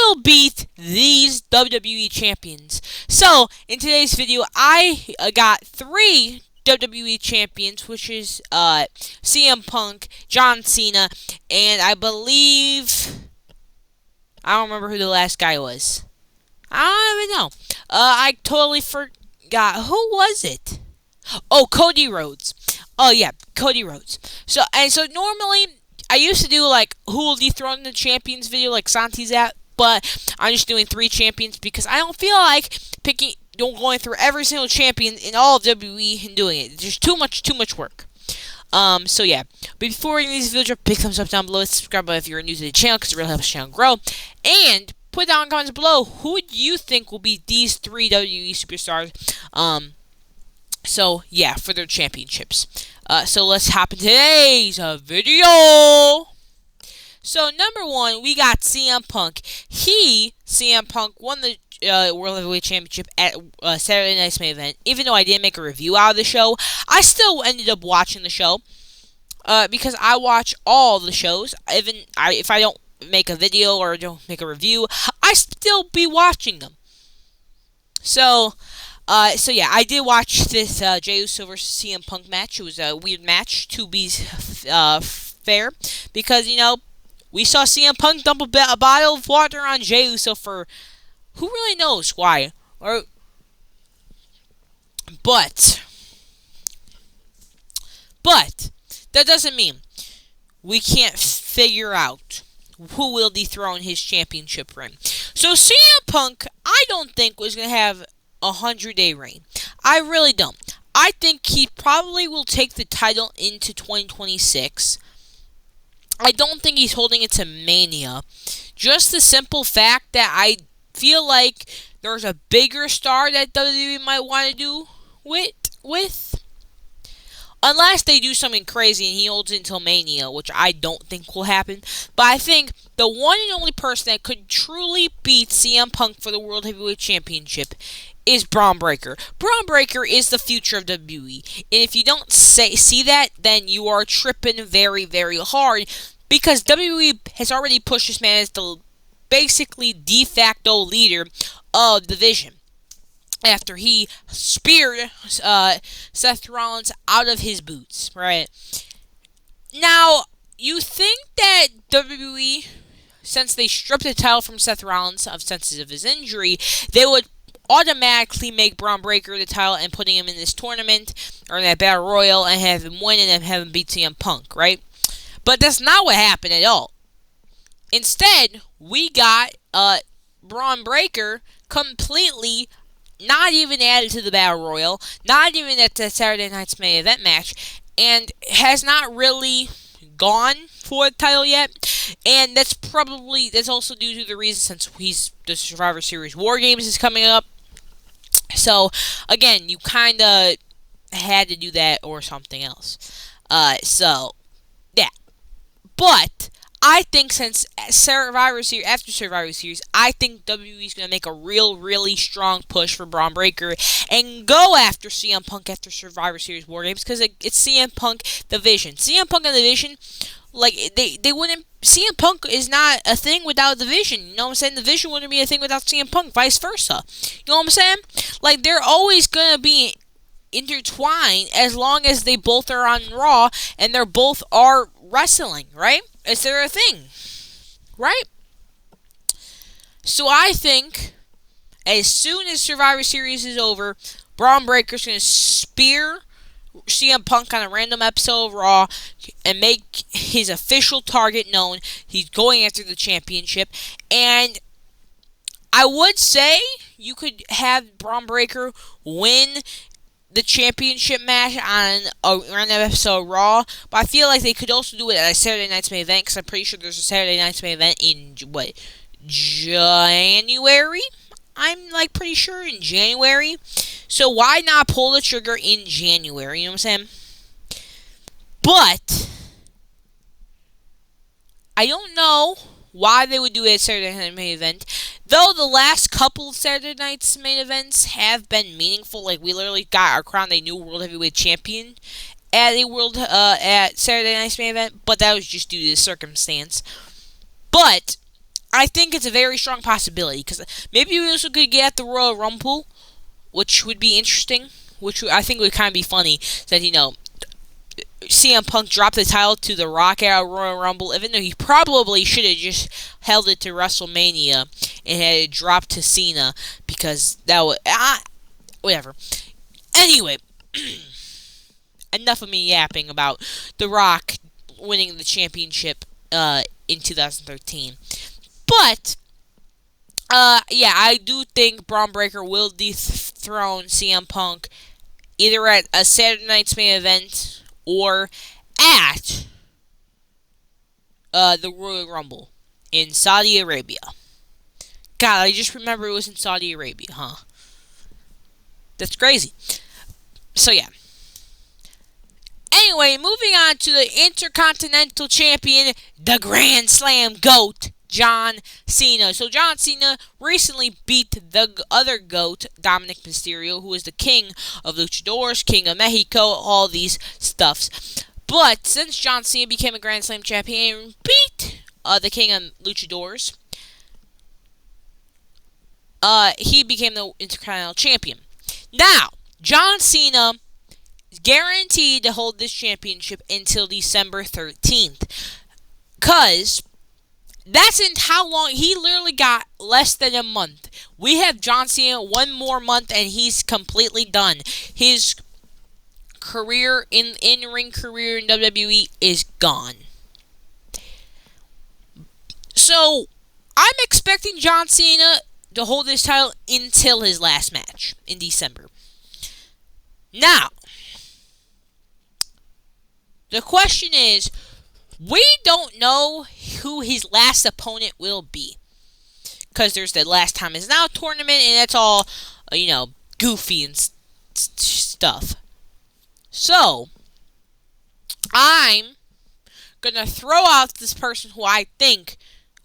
will beat these WWE champions? So, in today's video, I got 3 WWE champions, which is CM Punk, John Cena, and I believe... I don't remember who the last guy was. I don't even know. I totally forgot. Who was it? Oh, Cody Rhodes. Oh, yeah, Cody Rhodes. So normally, I used to do, like, who will dethrone the champions video, like Santi's at, but I'm just doing 3 champions because I don't feel like going through every single champion in all of WWE and doing it. There's too much work. So yeah. But before we get into this video, drop a big thumbs up down below, subscribe if you're new to the channel because it really helps the channel grow, and put down in the comments below who do you think will be these 3 WWE superstars. So yeah, for their championships. So let's hop into today's video. So number 1, we got CM Punk. CM Punk, won the World Heavyweight Championship at Saturday Night's Main Event. Even though I didn't make a review out of the show, I still ended up watching the show because I watch all the shows. If I don't make a video or don't make a review, I still be watching them. So yeah, I did watch this Jey Uso versus CM Punk match. It was a weird match, to be fair, because, you know, we saw CM Punk dump a bottle of water on Jey Uso for who really knows why. But that doesn't mean we can't figure out who will dethrone his championship reign. So CM Punk, I don't think was going to have a 100-day reign. I really don't. I think he probably will take the title into 2026. I don't think he's holding it to Mania. Just the simple fact that I feel like there's a bigger star that WWE might want to do with. Unless they do something crazy and he holds it until Mania, which I don't think will happen. But I think the one and only person that could truly beat CM Punk for the World Heavyweight Championship is Bron Breakker. Bron Breakker is the future of WWE. And if you don't see that, then you are tripping very, very hard. Because WWE has already pushed this man as the basically de facto leader of the division. After he speared Seth Rollins out of his boots, right? Now, you think that WWE, since they stripped the title from Seth Rollins since of his injury, they would automatically make Bron Breakker the title and putting him in this tournament or in that Battle Royal and have him win and then have him beat CM Punk, right? But that's not what happened at all. Instead, we got Bron Breakker completely not even added to the Battle Royal, not even at the Saturday Night's Main Event match, and has not really gone for the title yet. And that's also due to the reason since the Survivor Series War Games is coming up. So, again, you kind of had to do that or something else. So, yeah. But I think since after Survivor Series, I think WWE is going to make a really strong push for Bron Breakker and go after CM Punk after Survivor Series War Games because it's CM Punk Division. CM Punk and the Division, like, they wouldn't... CM Punk is not a thing without the Division. You know what I'm saying? The Division wouldn't be a thing without CM Punk, vice versa. You know what I'm saying? Like, they're always going to be intertwined as long as they both are on Raw and they're both are wrestling, right? Is there a thing? Right? So I think as soon as Survivor Series is over, Bron Breakker's going to spear CM Punk on a random episode of Raw and make his official target known. He's going after the championship. And I would say you could have Bron Breakker win the championship match on a random episode of Raw, but I feel like they could also do it at a Saturday Night's Main Event, because I'm pretty sure there's a Saturday Night's Main Event in, January? I'm, pretty sure in January. So why not pull the trigger in January, you know what I'm saying? But I don't know why they would do it at Saturday Night Main Event. Though the last couple of Saturday Night's Main Events have been meaningful, like we literally got crowned a new World Heavyweight Champion at Saturday Night's Main Event, but that was just due to the circumstance. But I think it's a very strong possibility because maybe we also could get at the Royal Rumble, which would be interesting. Which I think would kind of be funny that CM Punk dropped the title to The Rock at Royal Rumble, even though he probably should have just held it to WrestleMania and had it dropped to Cena because that would whatever. Anyway, enough of me yapping about The Rock winning the championship in 2013. But yeah, I do think Braun Breaker will dethrone CM Punk either at a Saturday Night's Main Event or at the Royal Rumble in Saudi Arabia. God, I just remember it was in Saudi Arabia, huh? That's crazy. So, yeah. Anyway, moving on to the Intercontinental Champion, the Grand Slam GOAT, John Cena. So John Cena recently beat the other GOAT, Dominic Mysterio, who is the king of luchadors, king of Mexico, all these stuffs. But since John Cena became a Grand Slam champion and beat the king of luchadors, he became the Intercontinental Champion. Now, John Cena is guaranteed to hold this championship until December 13th. Because that's in how long. He literally got less than a month. We have John Cena one more month and he's completely done. His career, in-ring career in WWE is gone. So, I'm expecting John Cena to hold this title until his last match in December. Now, the question is, we don't know who his last opponent will be. Because there's the Last Time Is Now tournament, and that's all, goofy and stuff. So, I'm going to throw out this person who I think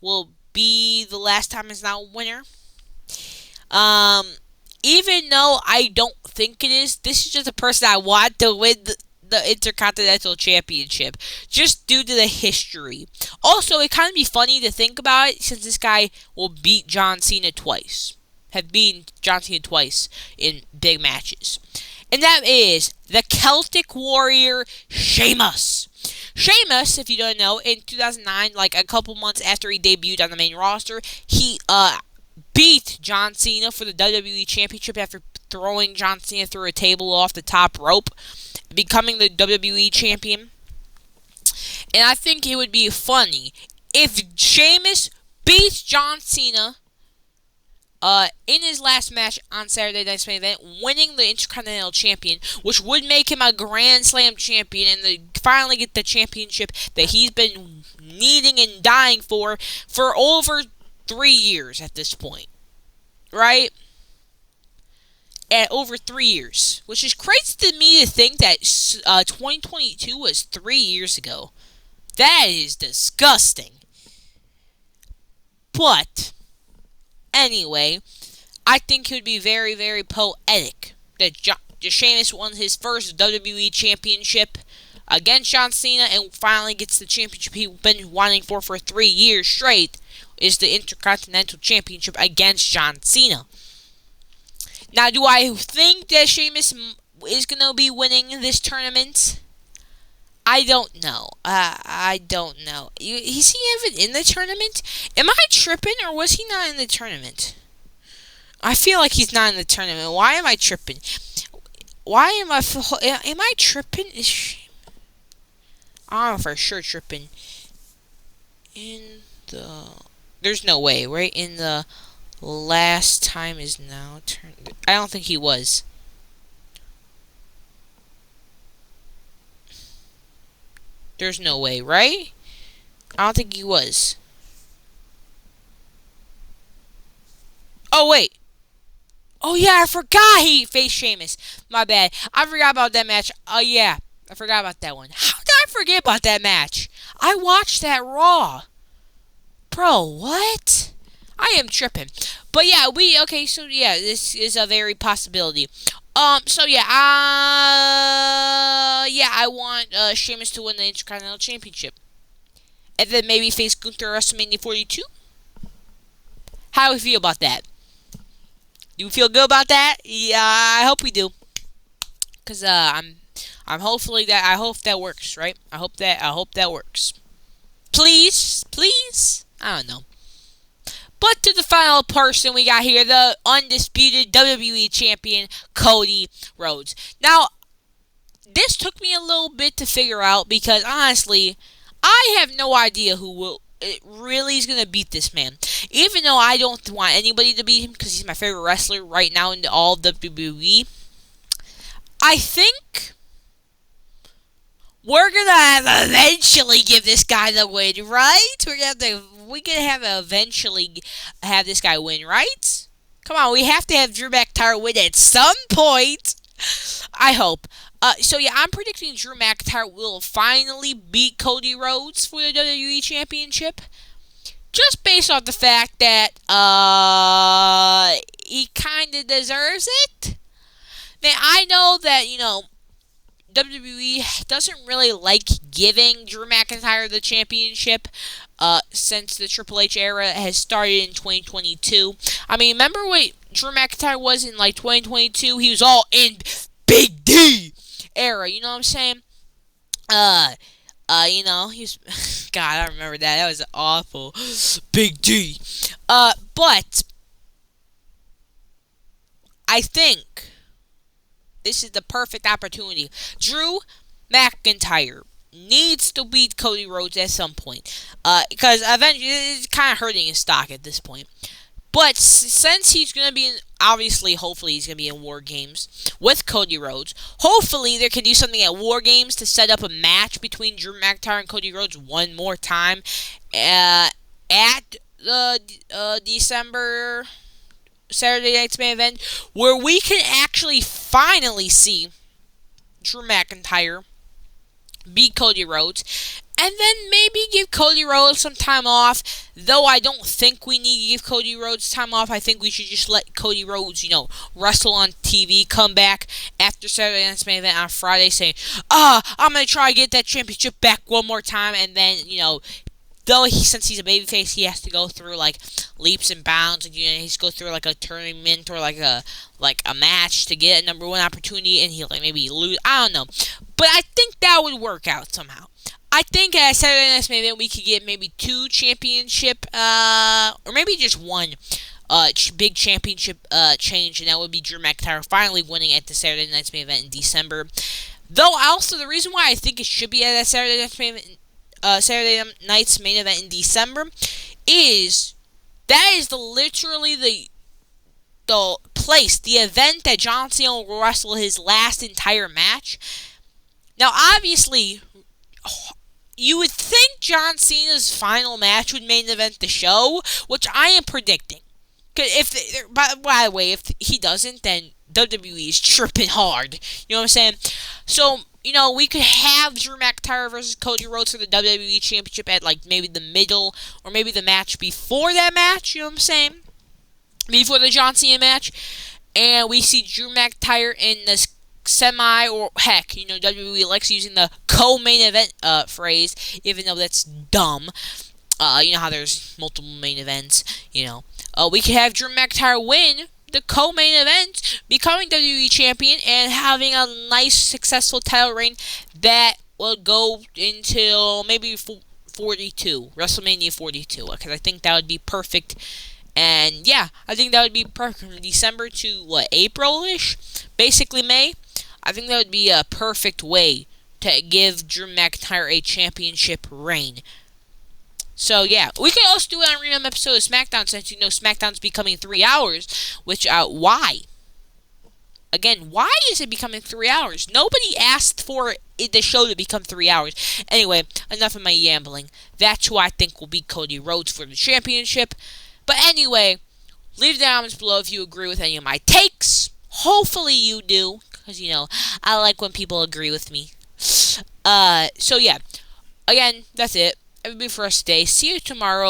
will be the Last Time Is Now winner. Even though I don't think it is, this is just a person I want to win the Intercontinental Championship, just due to the history. Also, it kind of be funny to think about it, since this guy will beat John Cena twice. Have beaten John Cena twice in big matches. And that is the Celtic Warrior, Sheamus. Sheamus, if you don't know, in 2009, like a couple months after he debuted on the main roster, he beat John Cena for the WWE Championship after throwing John Cena through a table off the top rope, becoming the WWE Champion. And I think it would be funny if Sheamus beats John Cena in his last match on Saturday Night's Main Event, winning the Intercontinental Champion, which would make him a Grand Slam champion and finally get the championship that he's been needing and dying for over 3 years at this point. Right? At over 3 years. Which is crazy to me to think that 2022 was 3 years ago. That is disgusting. But, anyway, I think it would be very, very poetic that Sheamus won his first WWE Championship against John Cena and finally gets the championship he's been wanting for 3 years straight, is the Intercontinental Championship against John Cena. Now, do I think that Sheamus is going to be winning this tournament? I don't know. I don't know. Is he even in the tournament? Am I tripping, or was he not in the tournament? I feel like he's not in the tournament. Why am I tripping? Am I tripping? I'm for sure tripping. There's no way, right? In the Last Time Is Now tournament. I don't think he was. There's no way, right? I don't think he was. Oh, wait. Oh, yeah, I forgot he faced Sheamus. My bad. I forgot about that match. Oh, yeah. I forgot about that one. How did I forget about that match? I watched that Raw. Bro, what? I am tripping. But, yeah, so, yeah, this is a very possibility. So, yeah, I want Sheamus to win the Intercontinental Championship. And then maybe face Gunther at WrestleMania 42. How do we feel about that? Do we feel good about that? Yeah, I hope we do. Cause I'm hopefully that I hope that works, right? I hope that works. Please, please. I don't know. But to the final person we got here, the undisputed WWE champion, Cody Rhodes. Now, this took me a little bit to figure out because honestly, I have no idea who will it really is gonna beat this man. Even though I don't want anybody to beat him because he's my favorite wrestler right now in all of WWE, I think we're gonna have eventually give this guy the win, right? We're gonna have to eventually have this guy win, right? Come on, we have to have Drew McIntyre win at some point. I hope. So yeah, I'm predicting Drew McIntyre will finally beat Cody Rhodes for the WWE Championship. Just based off the fact that he kind of deserves it. Now I know that WWE doesn't really like giving Drew McIntyre the championship since the Triple H era has started in 2022. I mean, remember what Drew McIntyre was in like 2022? He was all in Big D era, you know what I'm saying? He's God, I remember that. That was awful. Big D. But I think this is the perfect opportunity. Drew McIntyre needs to beat Cody Rhodes at some point. Because eventually it's kind of hurting his stock at this point. But since he's going to be in, obviously, hopefully he's going to be in War Games with Cody Rhodes. Hopefully they can do something at War Games to set up a match between Drew McIntyre and Cody Rhodes one more time at the December Saturday Night's Main Event, where we can actually finally see Drew McIntyre beat Cody Rhodes, and then maybe give Cody Rhodes some time off. Though I don't think we need to give Cody Rhodes time off. I think we should just let Cody Rhodes, wrestle on TV, come back after Saturday Night's Main Event on Friday saying, I'm going to try to get that championship back one more time, and then, though since he's a babyface, he has to go through like leaps and bounds, and he has to go through like a tournament or like a match to get a number one opportunity, and he'll maybe lose. I don't know, but I think that would work out somehow. I think at Saturday Night's Main Event we could get maybe 2 championship, or maybe just one big championship change, and that would be Drew McIntyre finally winning at the Saturday Night's Main Event in December. Though also the reason why I think it should be at that Saturday Night's Main Event in December is that is literally the place, the event that John Cena will wrestle his last entire match. Now, obviously, you would think John Cena's final match would main event the show, which I am predicting. By the way, if he doesn't, then WWE is tripping hard. You know what I'm saying? So, we could have Drew McIntyre versus Cody Rhodes for the WWE Championship at, maybe the middle, or maybe the match before that match, you know what I'm saying? Before the John Cena match. And we see Drew McIntyre in the semi, or heck, WWE likes using the co-main event phrase, even though that's dumb. You know how there's multiple main events, we could have Drew McIntyre win the co-main event, becoming WWE Champion, and having a nice, successful title reign that will go until maybe 42, WrestleMania 42, because I think that would be perfect. And yeah, I think that would be perfect from December to, April-ish? Basically May. I think that would be a perfect way to give Drew McIntyre a championship reign. So yeah, we could also do it on a random episode of SmackDown, since SmackDown's becoming 3 hours, which, why? Again, why is it becoming 3 hours? Nobody asked for the show to become 3 hours. Anyway, enough of my yambling. That's who I think will beat Cody Rhodes for the championship. But anyway, leave the comments below if you agree with any of my takes. Hopefully you do, because, I like when people agree with me. So yeah, again, that's it. Everybody for us today. See you tomorrow.